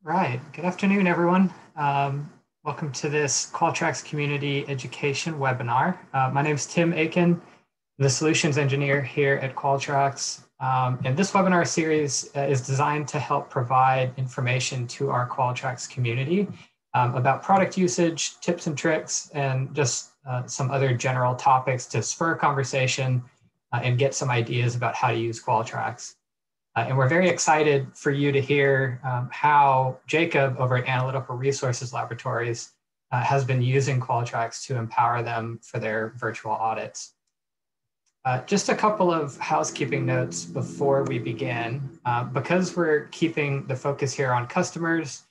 Right. Good afternoon, everyone. Welcome to this Qualtrax Community Education webinar. My name is Tim Aiken, the Solutions Engineer here at Qualtrax. And this webinar series is designed to help provide information to our Qualtrax community about product usage, tips and tricks, and just some other general topics to spur conversation and get some ideas about how to use Qualtrax. And we're very excited for you to hear how Jacob over at Analytical Resources Laboratories has been using Qualtrax to empower them for their virtual audits. Just a couple of housekeeping notes before we begin. Because we're keeping the focus here on customers,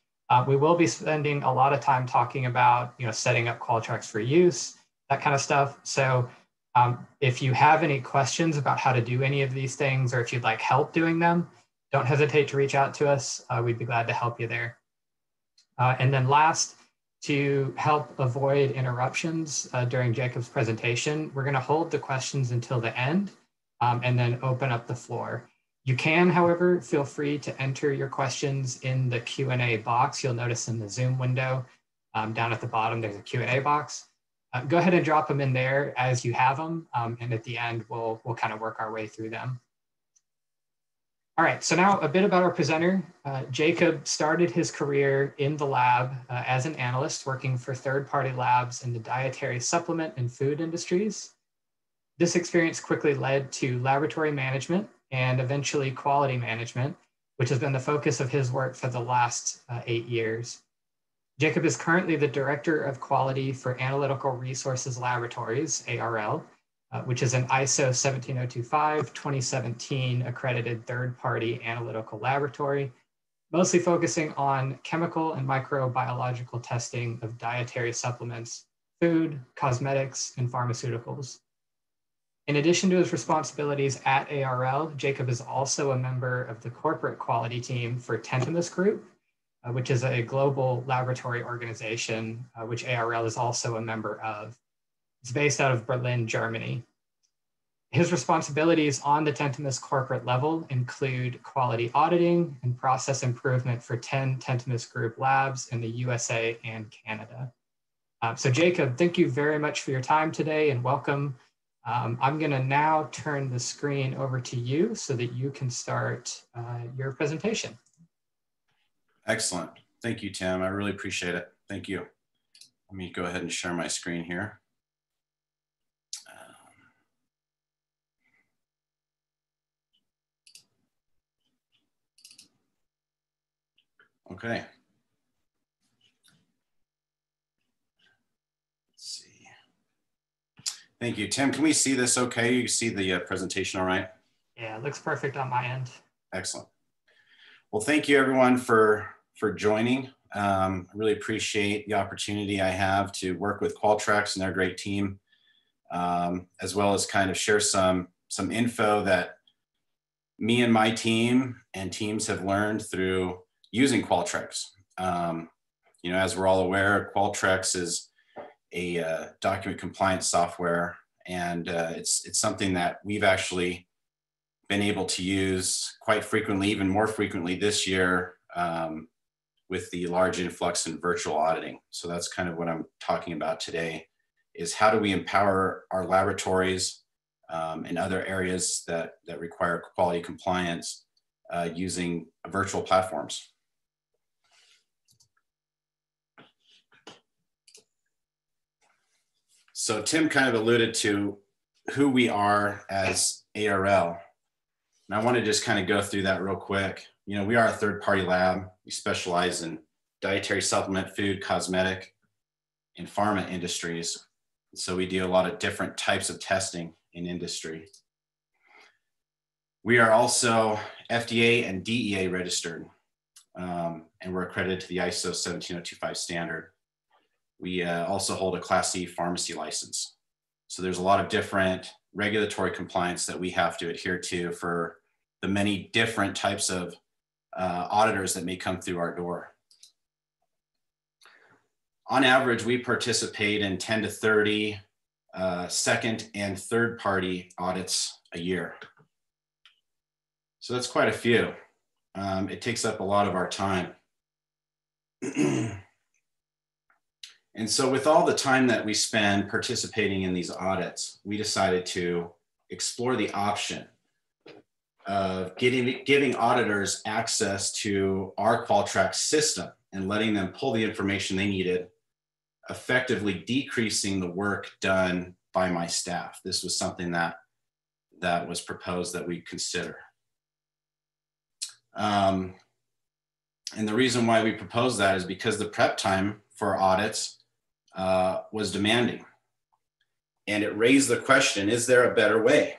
we will be spending a lot of time talking about setting up Qualtrax for use, that kind of stuff. So if you have any questions about how to do any of these things, or if you'd like help doing them, don't hesitate to reach out to us. We'd be glad to help you there. And then last, to help avoid interruptions during Jacob's presentation, we're going to hold the questions until the end and then open up the floor. You can, however, feel free to enter your questions in the Q&A box. You'll notice in the Zoom window down at the bottom, there's a Q&A box. Go ahead and drop them in there as you have them. And at the end, we'll kind of work our way through them. All right, so now a bit about our presenter. Jacob started his career in the lab as an analyst working for third-party labs in the dietary supplement and food industries. This experience quickly led to laboratory management and eventually quality management, which has been the focus of his work for the last 8 years. Jacob is currently the Director of Quality for Analytical Resources Laboratories, ARL, which is an ISO 17025-2017 accredited third-party analytical laboratory, mostly focusing on chemical and microbiological testing of dietary supplements, food, cosmetics, and pharmaceuticals. In addition to his responsibilities at ARL, Jacob is also a member of the corporate quality team for Tentimus Group, which is a global laboratory organization, which ARL is also a member of. It's based out of Berlin, Germany. His responsibilities on the Tentimus corporate level include quality auditing and process improvement for 10 Tentimus Group labs in the USA and Canada. So Jacob, thank you very much for your time today and welcome. I'm gonna now turn the screen over to you so that you can start your presentation. Excellent. Thank you, Tim. I really appreciate it. Thank you. Let me go ahead and share my screen here. Okay. Let's see. Thank you, Tim. Can we see this okay? You see the presentation all right? Yeah, it looks perfect on my end. Excellent. Well, thank you everyone for joining. I really appreciate the opportunity I have to work with Qualtrax and their great team, as well as kind of share some info that me and my team and teams have learned through using Qualtrax. As we're all aware, Qualtrax is a document compliance software, and it's something that we've actually been able to use quite frequently, even more frequently this year, with the large influx in virtual auditing. So that's kind of what I'm talking about today, is how do we empower our laboratories and other areas that require quality compliance using virtual platforms. So Tim kind of alluded to who we are as ARL. And I want to just kind of go through that real quick. We are a third-party lab. We specialize in dietary supplement, food, cosmetic, and pharma industries. So we do a lot of different types of testing in industry. We are also FDA and DEA registered, and we're accredited to the ISO 17025 standard. We also hold a Class C pharmacy license. So there's a lot of different regulatory compliance that we have to adhere to for the many different types of auditors that may come through our door. On average, we participate in 10 to 30 second and third party audits a year. So that's quite a few. It takes up a lot of our time. And so with all the time that we spend participating in these audits, we decided to explore the option of giving auditors access to our Qualtrax system and letting them pull the information they needed, effectively decreasing the work done by my staff. This was something that was proposed that we consider. And the reason why we proposed that is because the prep time for audits was demanding. And it raised the question, is there a better way?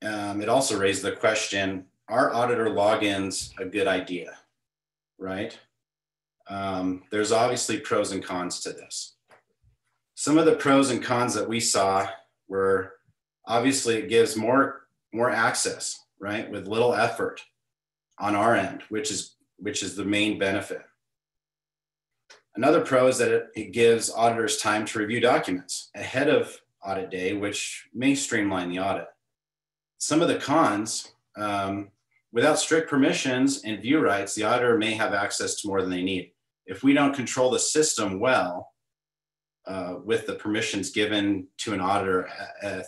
It also raised the question, are auditor logins a good idea, right? There's obviously pros and cons to this. Some of the pros and cons that we saw were, obviously it gives more access, right? With little effort on our end, which is the main benefit. Another pro is that it gives auditors time to review documents ahead of audit day, which may streamline the audit. Some of the cons, without strict permissions and view rights, the auditor may have access to more than they need. If we don't control the system well, with the permissions given to an auditor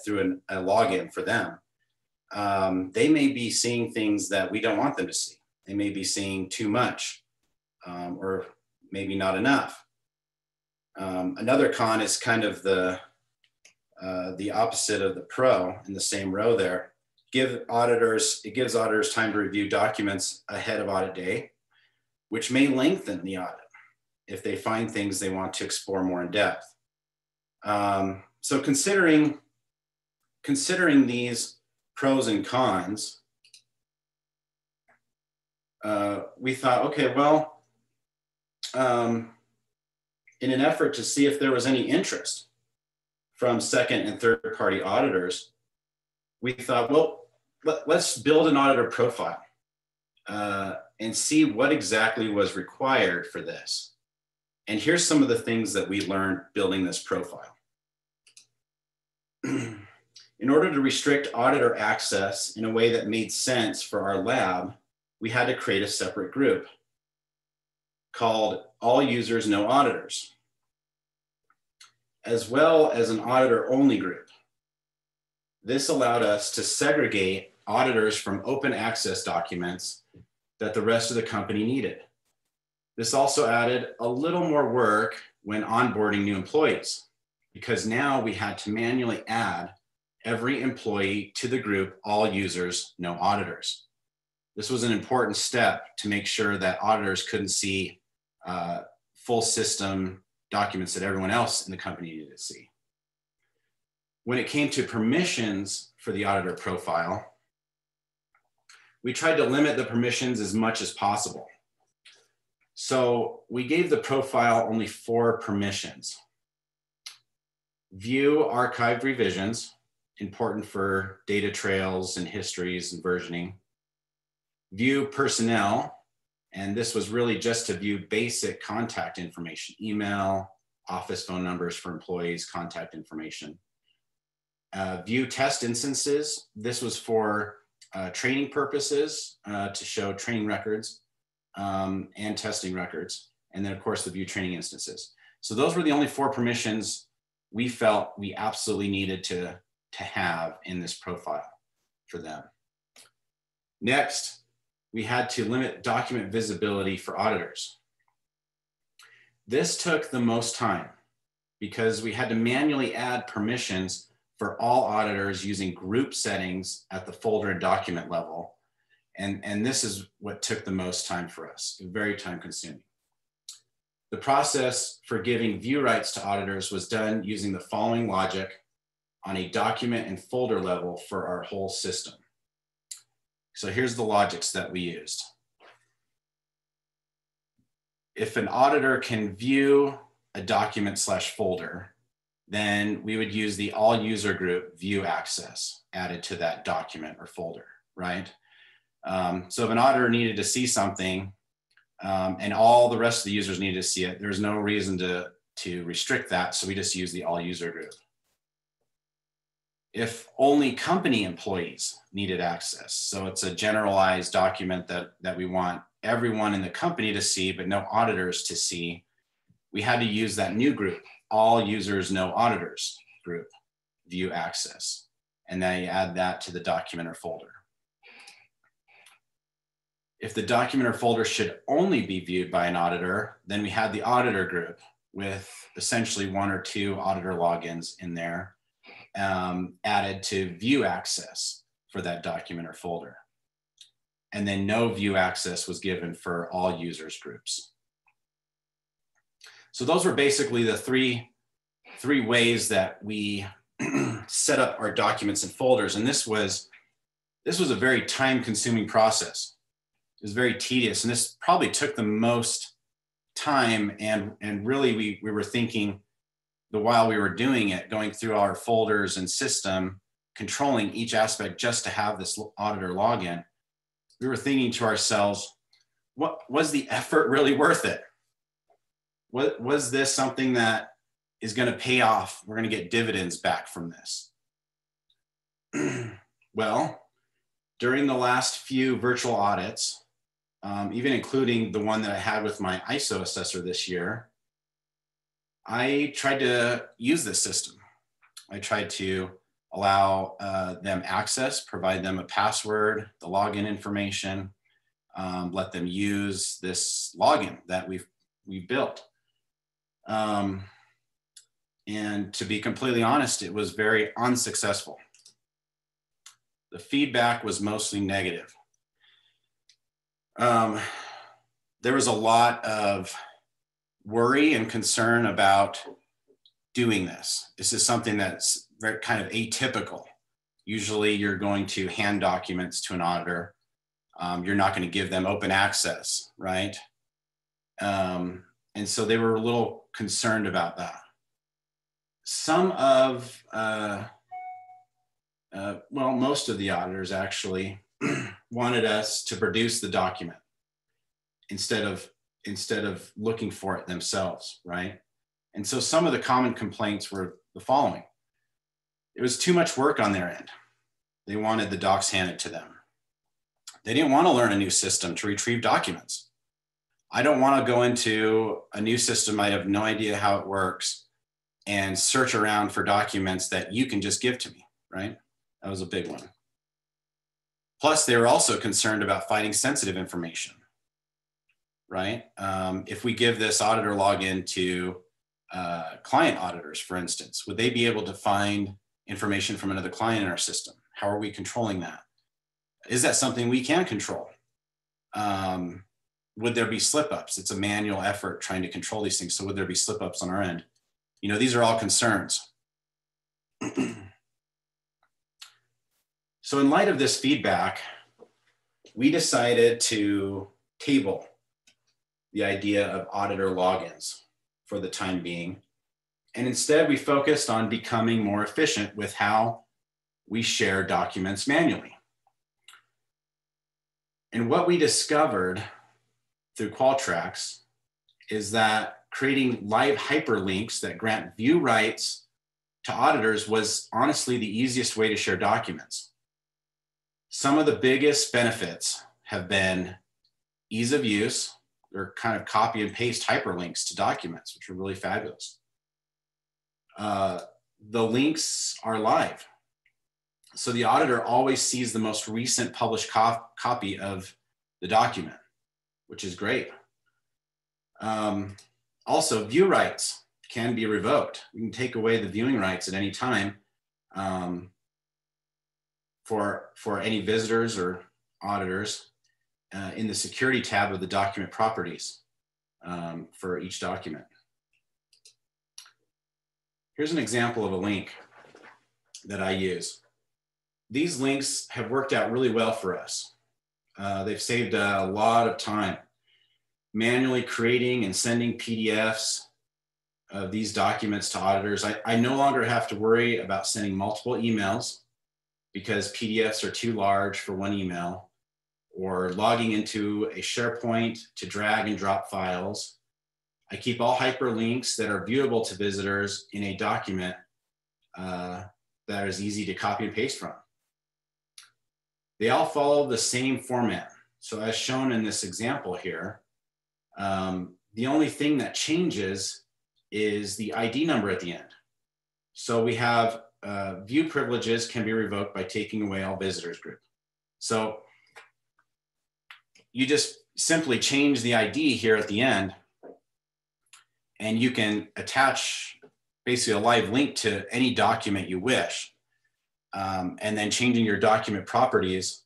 through a login for them, they may be seeing things that we don't want them to see. They may be seeing too much, or maybe not enough. Another con is kind of the opposite of the pro in the same row there. It gives auditors time to review documents ahead of audit day, which may lengthen the audit if they find things they want to explore more in depth. So considering these pros and cons, we thought, okay, well, in an effort to see if there was any interest from second and third party auditors, we thought, well, let's build an auditor profile and see what exactly was required for this. And here's some of the things that we learned building this profile. In order to restrict auditor access in a way that made sense for our lab, we had to create a separate group called All Users, No Auditors, as well as an auditor-only group. This allowed us to segregate auditors from open access documents that the rest of the company needed. This also added a little more work when onboarding new employees, because now we had to manually add every employee to the group All Users, No Auditors. This was an important step to make sure that auditors couldn't see full system documents that everyone else in the company needed to see. When it came to permissions for the auditor profile, we tried to limit the permissions as much as possible. So we gave the profile only 4 permissions. View archived revisions, important for data trails and histories and versioning. View personnel, and this was really just to view basic contact information, email, office phone numbers for employees, contact information. View test instances. This was for training purposes, to show training records and testing records. And then of course the view training instances. So those were the only 4 permissions we felt we absolutely needed to have in this profile for them. Next, we had to limit document visibility for auditors. This took the most time because we had to manually add permissions for all auditors using group settings at the folder and document level. And this is what took the most time for us, very time consuming. The process for giving view rights to auditors was done using the following logic on a document and folder level for our whole system. So here's the logics that we used. If an auditor can view a document / folder, then we would use the all user group view access added to that document or folder, right? So if an auditor needed to see something and all the rest of the users needed to see it, there's no reason to restrict that. So we just use the all user group. if only company employees needed access. So it's a generalized document that we want everyone in the company to see, but no auditors to see. We had to use that new group, all users, no auditors group, view access. And then you add that to the document or folder. If the document or folder should only be viewed by an auditor, then we had the auditor group with essentially 1 or 2 auditor logins in there, added to view access for that document or folder. And then no view access was given for all users groups. So those were basically the three ways that we set up our documents and folders. And this was a very time-consuming process. It was very tedious, and this probably took the most time. And really, we were thinking while we were doing it, going through our folders and system, controlling each aspect just to have this auditor login, we were thinking to ourselves, what was the effort really worth it? Was this something that is going to pay off? We're going to get dividends back from this. Well, during the last few virtual audits, even including the one that I had with my ISO assessor this year, I tried to use this system. I tried to allow them access, provide them a password, the login information, let them use this login that we've built. And to be completely honest, it was very unsuccessful. The feedback was mostly negative. There was a lot of worry and concern about doing this. This is something that's very kind of atypical. Usually you're going to hand documents to an auditor. You're not going to give them open access, right? And so they were a little concerned about that. Some of, most of the auditors actually wanted us to produce the document instead of looking for it themselves, right? And so some of the common complaints were the following. It was too much work on their end. They wanted the docs handed to them. They didn't want to learn a new system to retrieve documents. I don't want to go into a new system. I have no idea how it works and search around for documents that you can just give to me, right? That was a big one. Plus, they were also concerned about finding sensitive information, right? If we give this auditor login to client auditors, for instance, would they be able to find information from another client in our system? How are we controlling that? Is that something we can control? Would there be slip-ups? It's a manual effort trying to control these things. So would there be slip-ups on our end? You know, these are all concerns. So in light of this feedback, we decided to table the idea of auditor logins for the time being. And instead, we focused on becoming more efficient with how we share documents manually. And what we discovered through Qualtrax is that creating live hyperlinks that grant view rights to auditors was honestly the easiest way to share documents. Some of the biggest benefits have been ease of use. They're kind of copy and paste hyperlinks to documents, which are really fabulous. The links are live. So the auditor always sees the most recent published copy of the document, which is great. Also, view rights can be revoked. We can take away the viewing rights at any time for any visitors or auditors in the security tab of the document properties for each document. Here's an example of a link that I use. These links have worked out really well for us. They've saved a lot of time manually creating and sending PDFs of these documents to auditors. I no longer have to worry about sending multiple emails because PDFs are too large for one email, or logging into a SharePoint to drag and drop files. I keep all hyperlinks that are viewable to visitors in a document that that is easy to copy and paste from. They all follow the same format. So as shown in this example here, the only thing that changes is the ID number at the end. So we have view privileges can be revoked by taking away all visitors group. So you just simply change the ID here at the end, and you can attach basically a live link to any document you wish. And then changing your document properties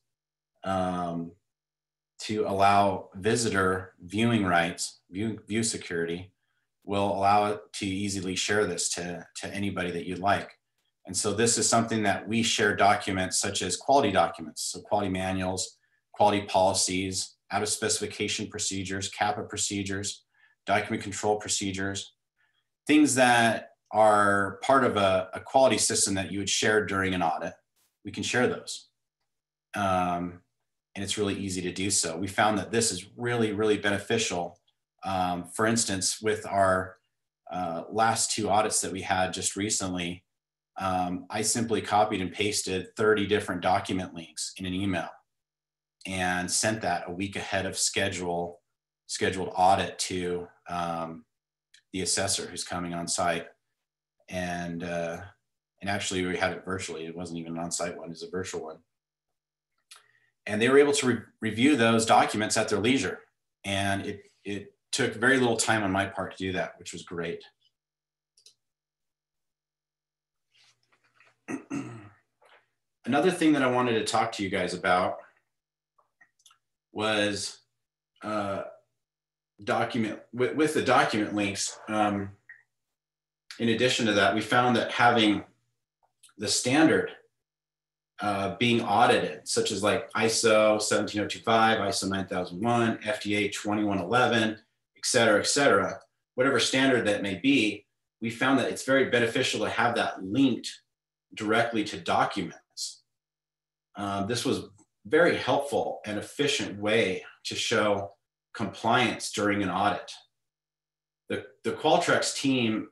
to allow visitor viewing rights, view security, will allow it to easily share this to anybody that you'd like. And so this is something that we share documents such as quality documents, so quality manuals, quality policies, out of specification procedures, CAPA procedures, document control procedures, things that are part of a quality system that you would share during an audit. We can share those. And it's really easy to do so. We found that this is really, really beneficial. For instance, with our last 2 audits that we had just recently, I simply copied and pasted 30 different document links in an email and sent that a week ahead of scheduled audit to the assessor who's coming on site. And actually we had it virtually. It wasn't even an on-site one, it was a virtual one. And they were able to review those documents at their leisure. And it took very little time on my part to do that, which was great. Another thing that I wanted to talk to you guys about was with the document links. In addition to that, we found that having the standard being audited, such as like ISO 17025, ISO 9001, FDA 2111, et cetera, whatever standard that may be, we found that it's very beneficial to have that linked directly to documents. This was very helpful and efficient way to show compliance during an audit. The Qualtrax team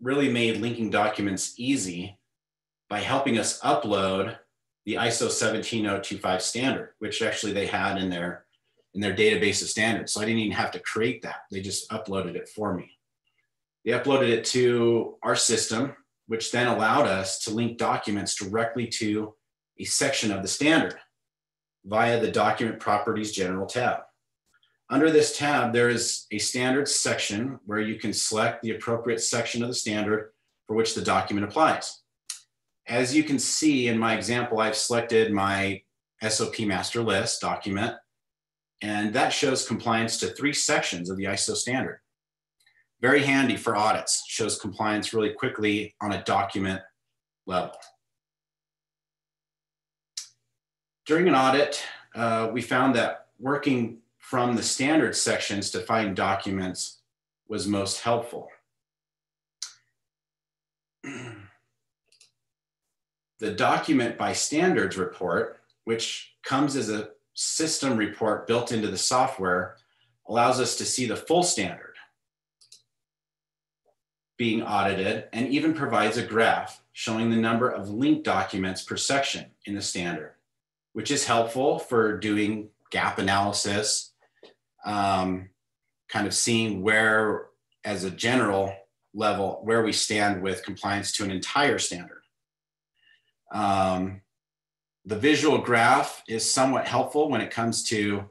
really made linking documents easy by helping us upload the ISO 17025 standard, which actually they had in their database of standards. So I didn't even have to create that. They just uploaded it for me. They uploaded it to our system, which then allowed us to link documents directly to a section of the standard via the Document Properties General tab. Under this tab, there is a standards section where you can select the appropriate section of the standard for which the document applies. As you can see in my example, I've selected my SOP master list document, and that shows compliance to 3 sections of the ISO standard. Very handy for audits, shows compliance really quickly on a document level. During an audit, we found that working from the standard sections to find documents was most helpful. The document by standards report, which comes as a system report built into the software, allows us to see the full standard being audited and even provides a graph showing the number of linked documents per section in the standard, which is helpful for doing gap analysis, kind of seeing where, as a general level, where we stand with compliance to an entire standard. The visual graph is somewhat helpful when it comes to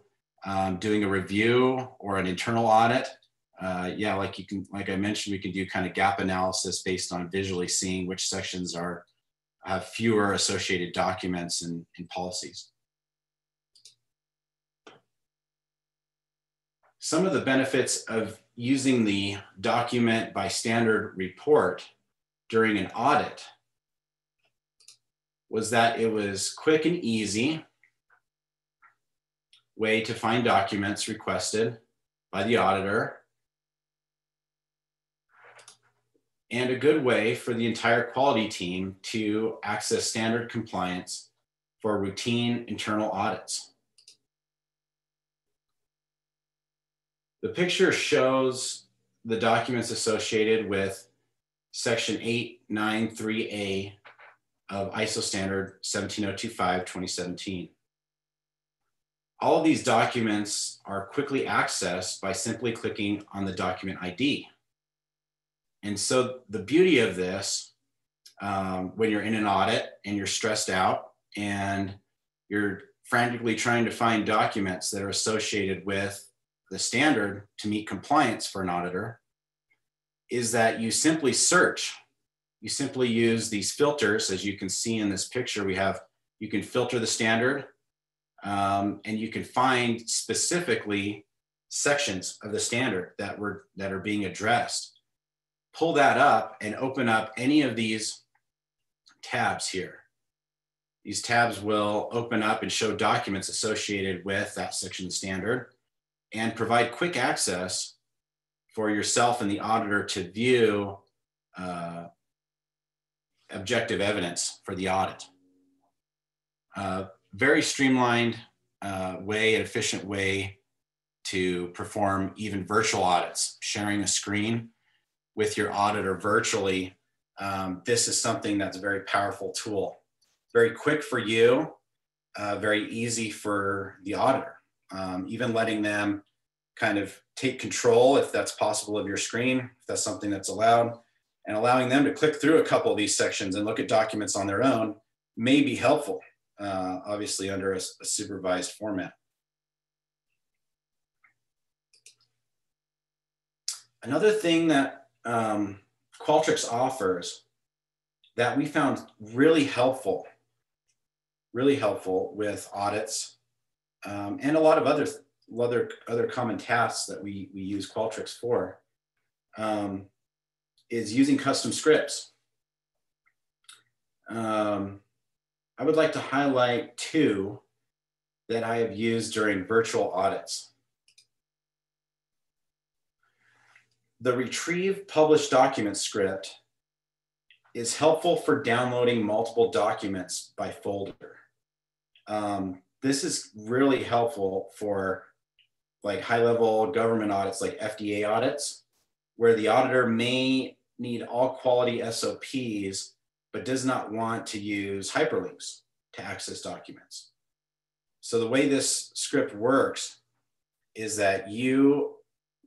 doing a review or an internal audit. Yeah, like I mentioned, we can do kind of gap analysis based on visually seeing which sections have fewer associated documents and policies. Some of the benefits of using the document by standard report during an audit was that it was quick and easy way to find documents requested by the auditor, and a good way for the entire quality team to access standard compliance for routine internal audits. The picture shows the documents associated with Section 893A of ISO standard 17025-2017. All of these documents are quickly accessed by simply clicking on the document ID. And so the beauty of this, when you're in an audit and you're stressed out and you're frantically trying to find documents that are associated with the standard to meet compliance for an auditor, is that you simply search. You simply use these filters. As you can see in this picture, you can filter the standard, and you can find specifically sections of the standard that are being addressed. Pull that up and open up any of these tabs here. These tabs will open up and show documents associated with that section of the standard and provide quick access for yourself and the auditor to view objective evidence for the audit. Very streamlined way, an efficient way to perform even virtual audits, sharing a screen with your auditor virtually. This is something that's a very powerful tool. Very quick for you, very easy for the auditor. Even letting them kind of take control, if that's possible, of your screen, if that's something that's allowed, and allowing them to click through a couple of these sections and look at documents on their own may be helpful, obviously under a supervised format. Another thing that Qualtrax offers that we found really helpful with audits and a lot of other common tasks that we use Qualtrax for, is using custom scripts. I would like to highlight two that I have used during virtual audits. The Retrieve Publish Document script is helpful for downloading multiple documents by folder. This is really helpful for like high-level government audits, like FDA audits, where the auditor may need all quality SOPs, but does not want to use hyperlinks to access documents. So the way this script works is that you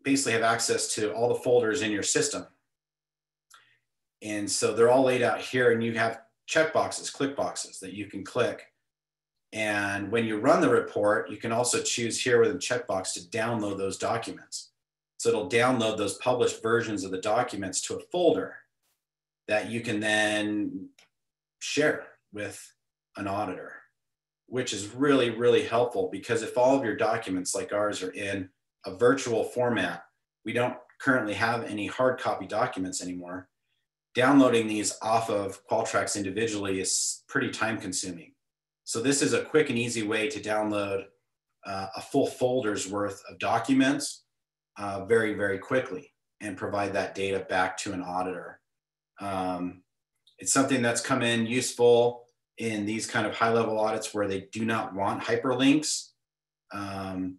basically have access to all the folders in your system. And so they're all laid out here, and you have checkboxes, click boxes that you can click. And when you run the report, you can also choose here with a checkbox to download those documents. So it'll download those published versions of the documents to a folder that you can then share with an auditor, which is really, really helpful, because if all of your documents like ours are in a virtual format, we don't currently have any hard copy documents anymore. Downloading these off of Qualtrax individually is pretty time consuming. So this is a quick and easy way to download a full folder's worth of documents very, very quickly and provide that data back to an auditor. It's something that's come in useful in these kind of high-level audits where they do not want hyperlinks.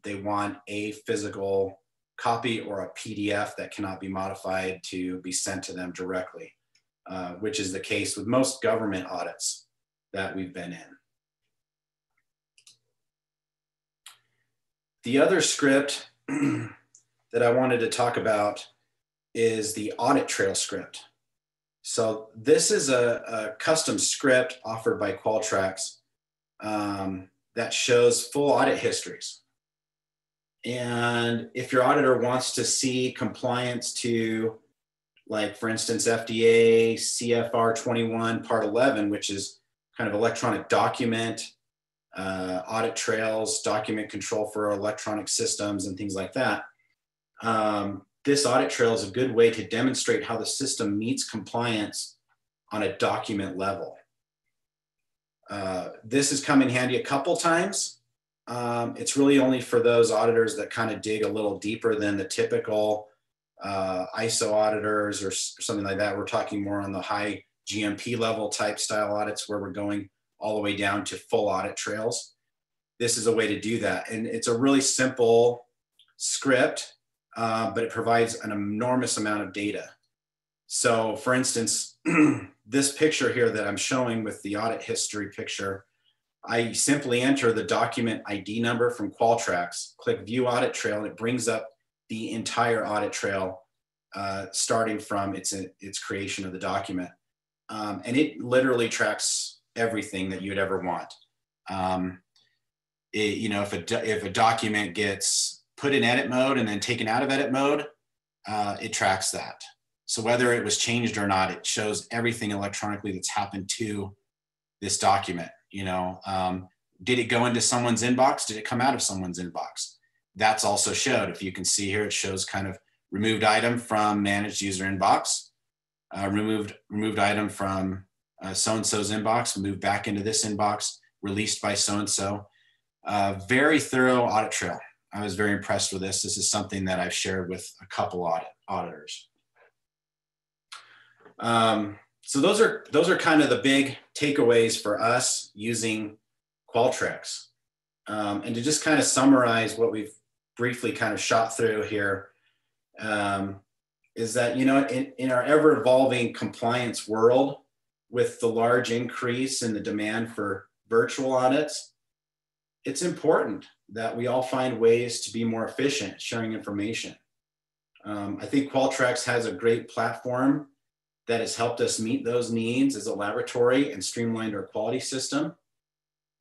They want a physical copy or a PDF that cannot be modified to be sent to them directly, which is the case with most government audits that we've been in. The other script that I wanted to talk about is the audit trail script. So this is a custom script offered by Qualtrax that shows full audit histories. And if your auditor wants to see compliance to, like, for instance, FDA CFR 21 Part 11, which is kind of electronic document, audit trails, document control for electronic systems and things like that. This audit trail is a good way to demonstrate how the system meets compliance on a document level. This has come in handy a couple times. It's really only for those auditors that kind of dig a little deeper than the typical ISO auditors or something like that. We're talking more on the high GMP level type style audits where we're going all the way down to full audit trails. This is a way to do that. And it's a really simple script, but it provides an enormous amount of data. So for instance, this picture here that I'm showing with the audit history picture, I simply enter the document ID number from Qualtrax, click View Audit Trail, and it brings up the entire audit trail starting from its creation of the document. And it literally tracks everything that you'd ever want. You know, if a document gets put in edit mode and then taken out of edit mode, it tracks that. So whether it was changed or not, it shows everything electronically that's happened to this document. You know, did it go into someone's inbox? Did it come out of someone's inbox? That's also showed. If you can see here, it shows kind of removed item from managed user inbox, removed item from so-and-so's inbox, moved back into this inbox, released by so-and-so. Very thorough audit trail. I was very impressed with this. This is something that I've shared with a couple auditors. So those are kind of the big takeaways for us using Qualtrax. And to just kind of summarize what we've briefly kind of shot through here, is that, you know, in our ever-evolving compliance world, with the large increase in the demand for virtual audits, it's important that we all find ways to be more efficient sharing information. I think Qualtrax has a great platform that has helped us meet those needs as a laboratory and streamlined our quality system.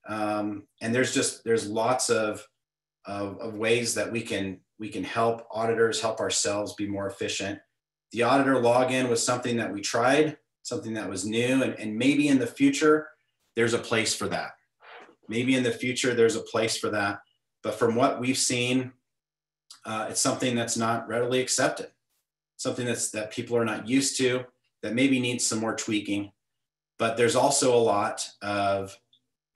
And there's lots of ways that we can help auditors, help ourselves be more efficient. The auditor login was something that we tried, something that was new, and maybe in the future, there's a place for that. Maybe in the future, there's a place for that. But from what we've seen, it's something that's not readily accepted, something that people are not used to, that maybe needs some more tweaking. But there's also a lot of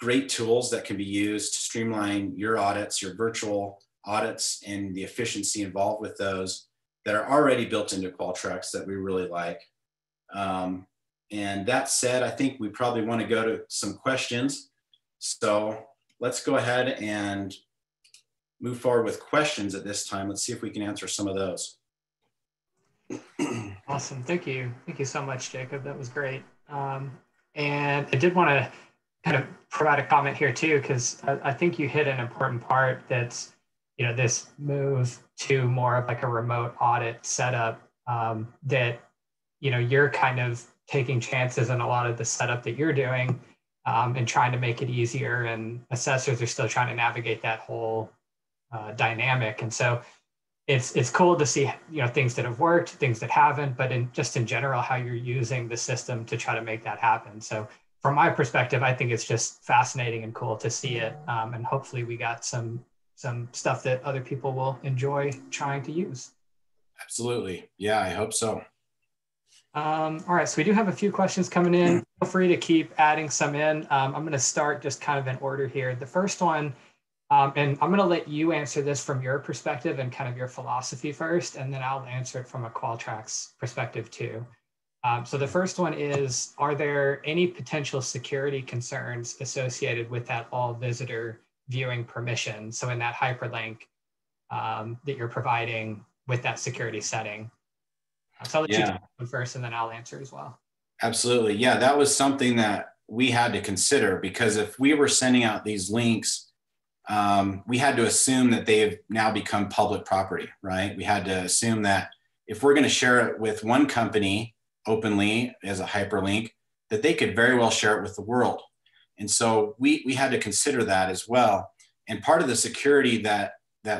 great tools that can be used to streamline your audits, your virtual audits, and the efficiency involved with those that are already built into Qualtrax that we really like. And that said, I think we probably want to go to some questions. So let's go ahead and move forward with questions at this time. Let's see if we can answer some of those. Awesome. Thank you. Thank you so much, Jacob. That was great. And I did want to kind of provide a comment here too, because I think you hit an important part that's, you know, this move to more of like a remote audit setup, that, you know, you're kind of taking chances in a lot of the setup that you're doing, and trying to make it easier, and assessors are still trying to navigate that whole dynamic. And so it's cool to see, you know, things that have worked, things that haven't, but in general, how you're using the system to try to make that happen. So from my perspective, I think it's just fascinating and cool to see it. And hopefully we got some stuff that other people will enjoy trying to use. Absolutely. Yeah, I hope so. All right, so we do have a few questions coming in. Feel free to keep adding some in. I'm going to start just kind of in order here. The first one, and I'm going to let you answer this from your perspective and kind of your philosophy first, and then I'll answer it from a Qualtrax perspective too. So the first one is, are there any potential security concerns associated with that all visitor viewing permission? So in that hyperlink that you're providing with that security setting. So I'll let you take it first, and then I'll answer as well. Absolutely. Yeah, that was something that we had to consider, because if we were sending out these links, we had to assume that they've now become public property, right? We had to assume that if we're going to share it with one company openly as a hyperlink, that they could very well share it with the world. And so we had to consider that as well. And part of the security that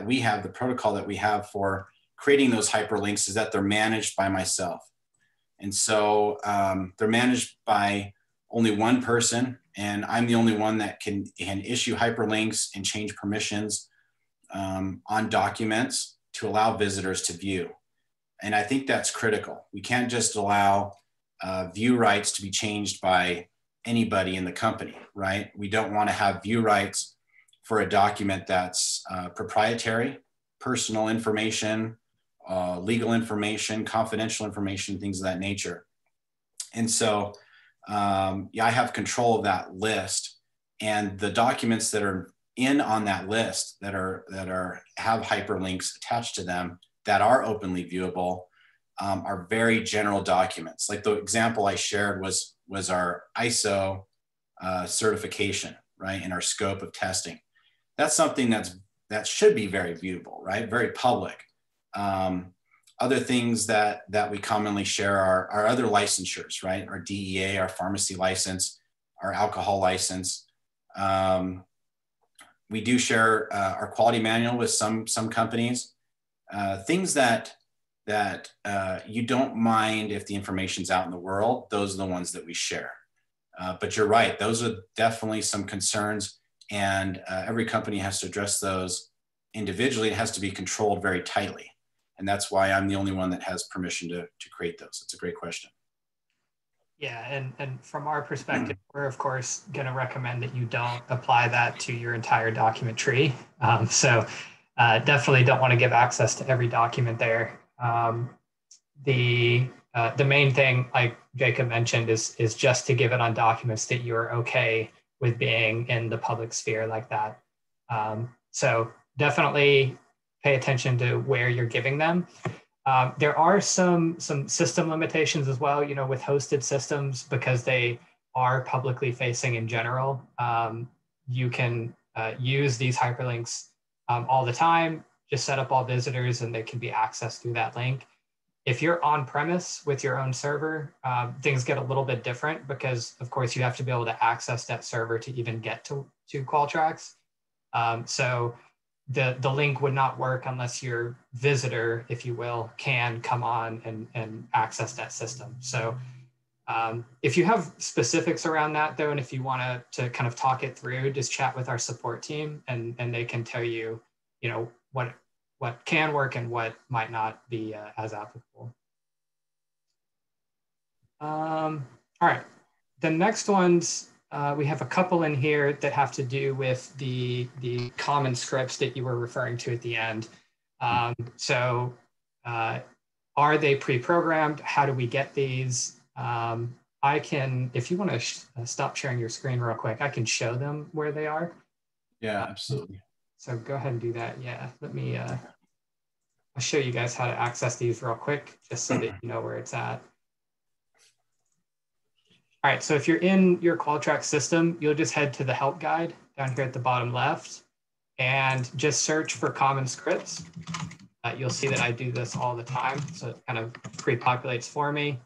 we have, the protocol that we have for creating those hyperlinks, is that they're managed by myself. And so they're managed by only one person, and I'm the only one that can issue hyperlinks and change permissions on documents to allow visitors to view. And I think that's critical. We can't just allow view rights to be changed by anybody in the company, right? We don't want to have view rights for a document that's proprietary, personal information, legal information, confidential information, things of that nature. And so, I have control of that list, and the documents that are on that list that have hyperlinks attached to them that are openly viewable, are very general documents. Like the example I shared was our ISO certification, right, in our scope of testing. That's something that should be very viewable, right, very public. Other things that we commonly share are other licensures, right, our DEA, our pharmacy license, our alcohol license. We do share our quality manual with some companies. Things that you don't mind if the information's out in the world, those are the ones that we share. But you're right, those are definitely some concerns, and every company has to address those individually. It has to be controlled very tightly. And that's why I'm the only one that has permission to create those. It's a great question. Yeah, and from our perspective, we're of course going to recommend that you don't apply that to your entire document tree. So definitely don't want to give access to every document there. The main thing, like Jacob mentioned, is just to give it on documents that you're okay with being in the public sphere like that. So definitely pay attention to where you're giving them. There are some system limitations as well, you know, with hosted systems, because they are publicly facing in general. You can use these hyperlinks all the time. Just set up all visitors and they can be accessed through that link. If you're on premise with your own server, things get a little bit different because, of course, you have to be able to access that server to even get to Qualtrax. So the link would not work unless your visitor, if you will, can come on and access that system. So if you have specifics around that, though, and if you want to kind of talk it through, just chat with our support team, and they can tell you, you know, what can work and what might not be as applicable. All right, the next ones, we have a couple in here that have to do with the common scripts that you were referring to at the end. So are they pre-programmed? How do we get these? I can, if you want to stop sharing your screen real quick, I can show them where they are. Yeah, absolutely. So go ahead and do that. Yeah, let me, I'll show you guys how to access these real quick, just so that you know where it's at. All right, so if you're in your Qualtrax system, you'll just head to the help guide down here at the bottom left and just search for common scripts. You'll see that I do this all the time, so it kind of pre-populates for me.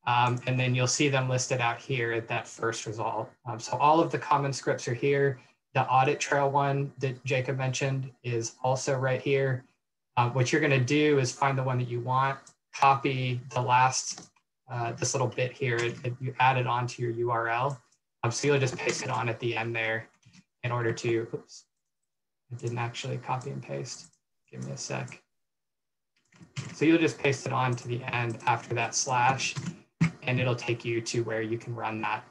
And then you'll see them listed out here at that first result. So all of the common scripts are here. The audit trail one that Jacob mentioned is also right here. What you're going to do is find the one that you want, copy the last, this little bit here, you add it onto your URL. So you'll just paste it on at the end there in order to, oops, I didn't actually copy and paste. Give me a sec. So you'll just paste it on to the end after that slash, and it'll take you to where you can run that.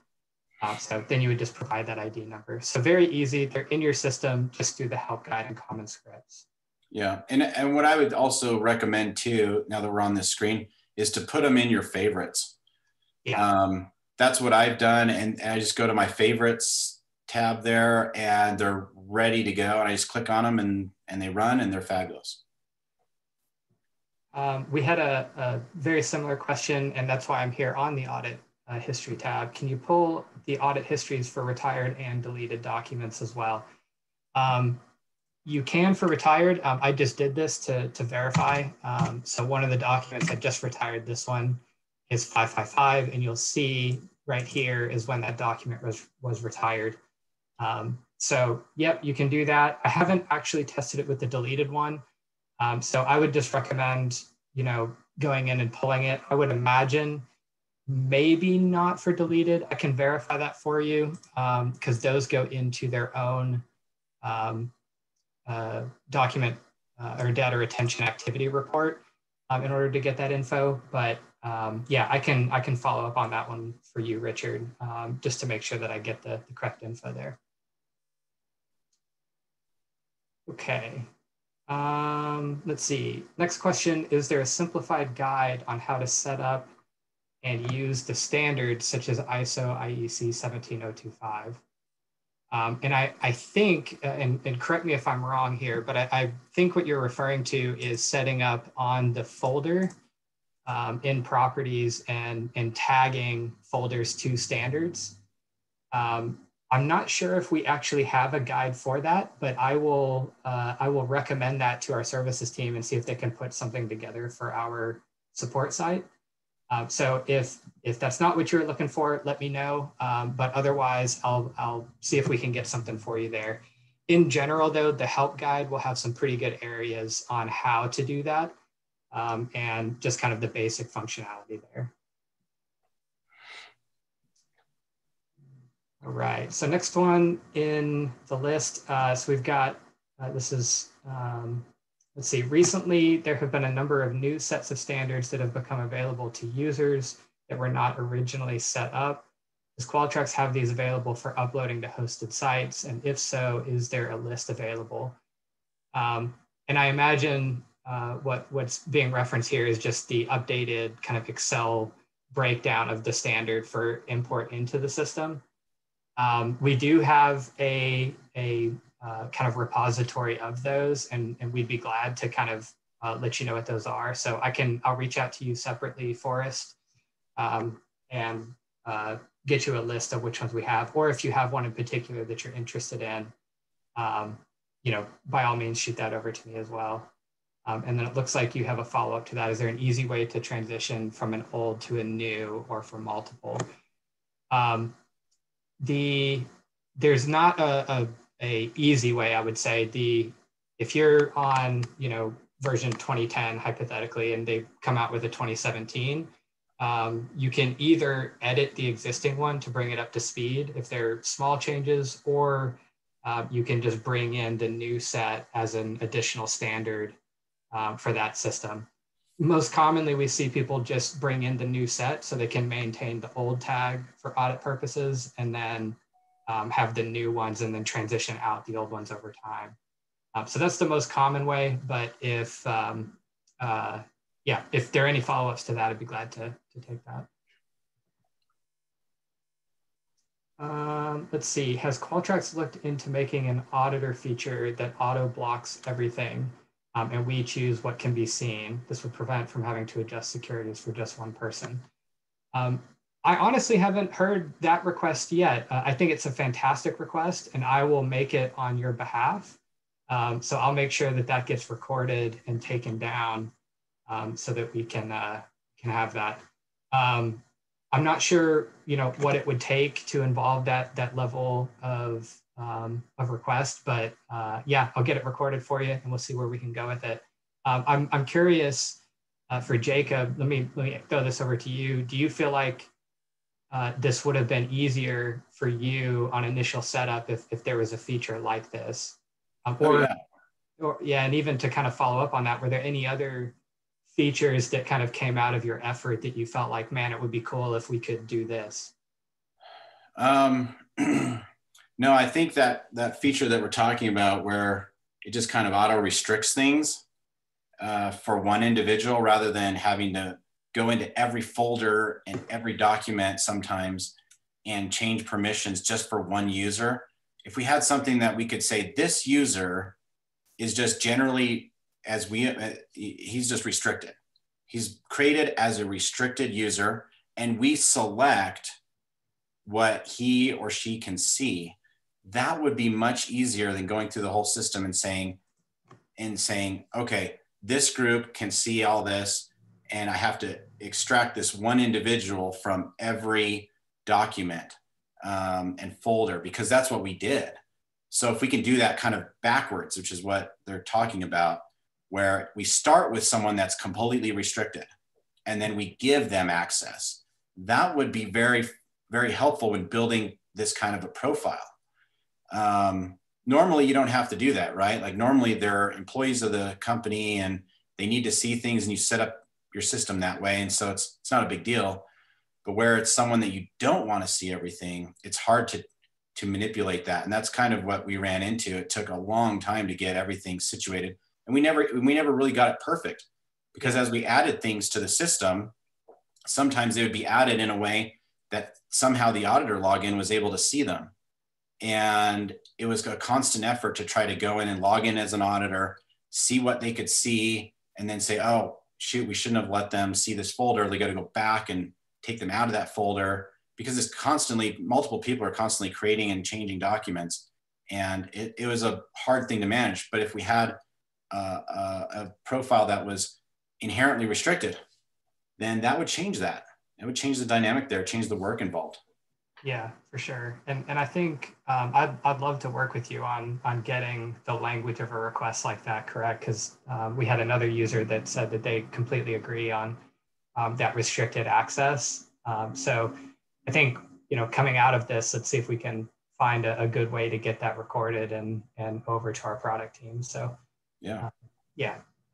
So then you would just provide that ID number. So very easy. They're in your system just through the help guide and common scripts. Yeah, and what I would also recommend too, now that we're on this screen, is to put them in your favorites. Yeah. That's what I've done, and I just go to my favorites tab there, and they're ready to go, and I just click on them, and they run, and they're fabulous. We had a very similar question, and that's why I'm here on the audit history tab. Can you pull the audit histories for retired and deleted documents as well? You can for retired. I just did this to verify. So one of the documents I just retired, this one is 555, and you'll see right here is when that document was retired. So yep, you can do that. I haven't actually tested it with the deleted one. So I would just recommend, you know, going in and pulling it. I would imagine maybe not for deleted. I can verify that for you because those go into their own document or data retention activity report in order to get that info. But yeah, I can follow up on that one for you, Richard, just to make sure that I get the correct info there. Okay. Let's see. Next question, is there a simplified guide on how to set up and use the standards such as ISO IEC 17025? And I think, and correct me if I'm wrong here, but I think what you're referring to is setting up on the folder in properties and tagging folders to standards. I'm not sure if we actually have a guide for that, but I will recommend that to our services team and see if they can put something together for our support site. So if that's not what you're looking for, let me know. But otherwise, I'll see if we can get something for you there. In general, though, the help guide will have some pretty good areas on how to do that, and just kind of the basic functionality there. All right, so next one in the list. So we've got, this is, let's see, recently there have been a number of new sets of standards that have become available to users that were not originally set up. Does Qualtrax have these available for uploading to hosted sites? And if so, is there a list available? And I imagine what's being referenced here is just the updated kind of Excel breakdown of the standard for import into the system. We do have a kind of repository of those, and we'd be glad to kind of let you know what those are. So I'll reach out to you separately, Forrest, and get you a list of which ones we have, or if you have one in particular that you're interested in, by all means, shoot that over to me as well. And then it looks like you have a follow-up to that. Is there an easy way to transition from an old to a new, or for multiple? There's not a easy way, I would say. If you're on version 2010 hypothetically, and they come out with a 2017, you can either edit the existing one to bring it up to speed if they're small changes, or you can just bring in the new set as an additional standard for that system. Most commonly, we see people just bring in the new set so they can maintain the old tag for audit purposes, and then have the new ones and then transition out the old ones over time. So that's the most common way. But if there are any follow-ups to that, I'd be glad to take that. Let's see, has Qualtrax looked into making an auditor feature that auto blocks everything? And we choose what can be seen. This would prevent from having to adjust securities for just one person. I honestly haven't heard that request yet. I think it's a fantastic request, and I will make it on your behalf. So I'll make sure that gets recorded and taken down, so that we can have that. I'm not sure, what it would take to involve that level of request, but yeah, I'll get it recorded for you, and we'll see where we can go with it. I'm curious, for Jacob, let me throw this over to you. Do you feel like this would have been easier for you on initial setup if there was a feature like this? And even to kind of follow up on that, were there any other features that kind of came out of your effort that you felt like, man, it would be cool if we could do this? No, I think that feature that we're talking about, where it just kind of auto restricts things for one individual, rather than having to go into every folder and every document sometimes and change permissions just for one user. If we had something that we could say, this user is just generally, he's just restricted. He's created as a restricted user, and we select what he or she can see. That would be much easier than going through the whole system and saying, okay, this group can see all this, and I have to extract this one individual from every document and folder, because that's what we did. So if we can do that kind of backwards, which is what they're talking about, where we start with someone that's completely restricted and then we give them access, that would be very, very helpful when building this kind of a profile. Normally you don't have to do that, right? Like normally they're employees of the company and they need to see things, and you set up your system that way. And so it's not a big deal. But where it's someone that you don't want to see everything, it's hard to manipulate that. And that's kind of what we ran into. It took a long time to get everything situated. And we never really got it perfect, because as we added things to the system, sometimes they would be added in a way that somehow the auditor login was able to see them. And it was a constant effort to try to go in and log in as an auditor, see what they could see, and then say, oh, shoot, we shouldn't have let them see this folder. They got to go back and take them out of that folder, because it's constantly, multiple people are constantly creating and changing documents. And it was a hard thing to manage. But if we had a profile that was inherently restricted, then that would change that. It would change the dynamic there, change the work involved. Yeah, for sure. And I think I'd love to work with you on getting the language of a request like that correct, because we had another user that said that they completely agree on that restricted access. So I think, coming out of this, let's see if we can find a good way to get that recorded and over to our product team. So yeah,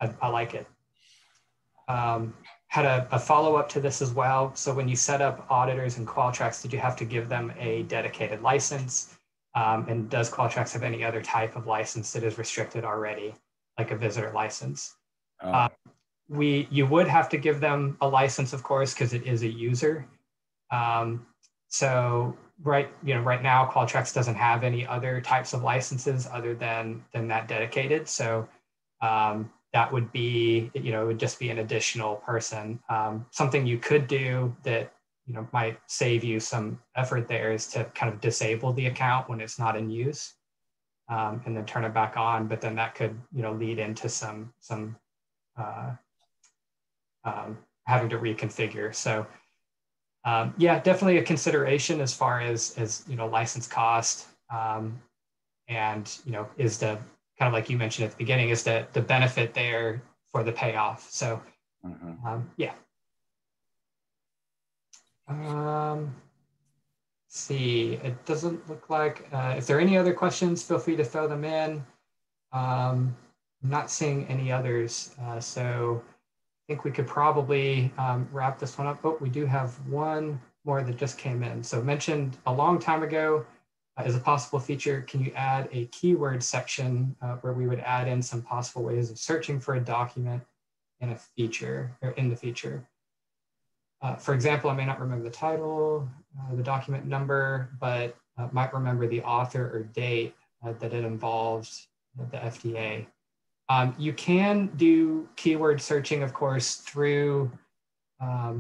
I like it. Had a follow-up to this as well. So when you set up auditors in Qualtrax, did you have to give them a dedicated license? And does Qualtrax have any other type of license that is restricted already, like a visitor license? You would have to give them a license, of course, because it is a user. So right now, Qualtrax doesn't have any other types of licenses other than that dedicated. So that would be, it would just be an additional person. Something you could do that, might save you some effort there is to kind of disable the account when it's not in use, and then turn it back on. But then that could, lead into some having to reconfigure. So yeah, definitely a consideration as far as license cost, and is the kind of like you mentioned at the beginning, is the benefit there for the payoff. So yeah. Let's see, it doesn't look like, if there are any other questions, feel free to throw them in. I'm not seeing any others. So I think we could probably wrap this one up. Oh, we do have one more that just came in. So mentioned a long time ago, as a possible feature, can you add a keyword section where we would add in some possible ways of searching for a document in a feature or in the feature? For example, I may not remember the title, the document number, but might remember the author or date that it involved the FDA. You can do keyword searching, of course, through, I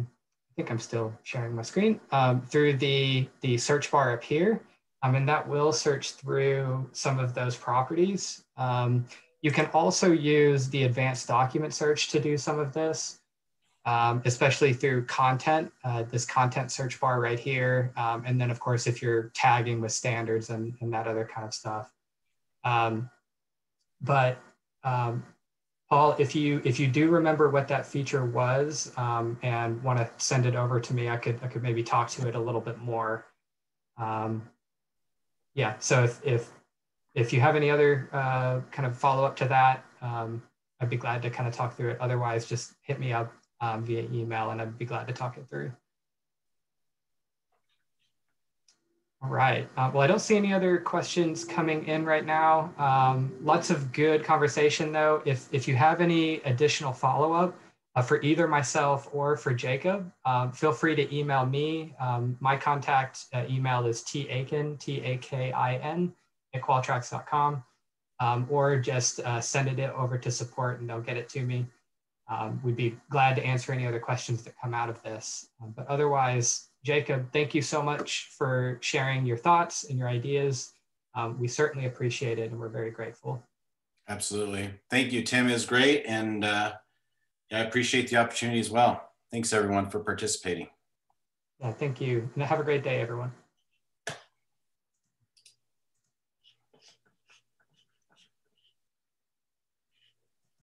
think I'm still sharing my screen, through the search bar up here. And that will search through some of those properties. You can also use the advanced document search to do some of this, especially through content, this content search bar right here. And then, of course, if you're tagging with standards and that other kind of stuff. Paul, if you do remember what that feature was and want to send it over to me, I could maybe talk to it a little bit more. Yeah, so if you have any other kind of follow up to that, I'd be glad to kind of talk through it. Otherwise, just hit me up via email and I'd be glad to talk it through. All right. Well, I don't see any other questions coming in right now. Lots of good conversation, though. If you have any additional follow-up for either myself or for Jacob, feel free to email me. My contact email is takin, Takin, at qualtrax.com, or just send it over to support and they'll get it to me. We'd be glad to answer any other questions that come out of this. But otherwise, Jacob, thank you so much for sharing your thoughts and your ideas. We certainly appreciate it and we're very grateful. Absolutely. Thank you, Tim. It was great. And yeah, I appreciate the opportunity as well. Thanks everyone for participating. Yeah, thank you. And have a great day, everyone.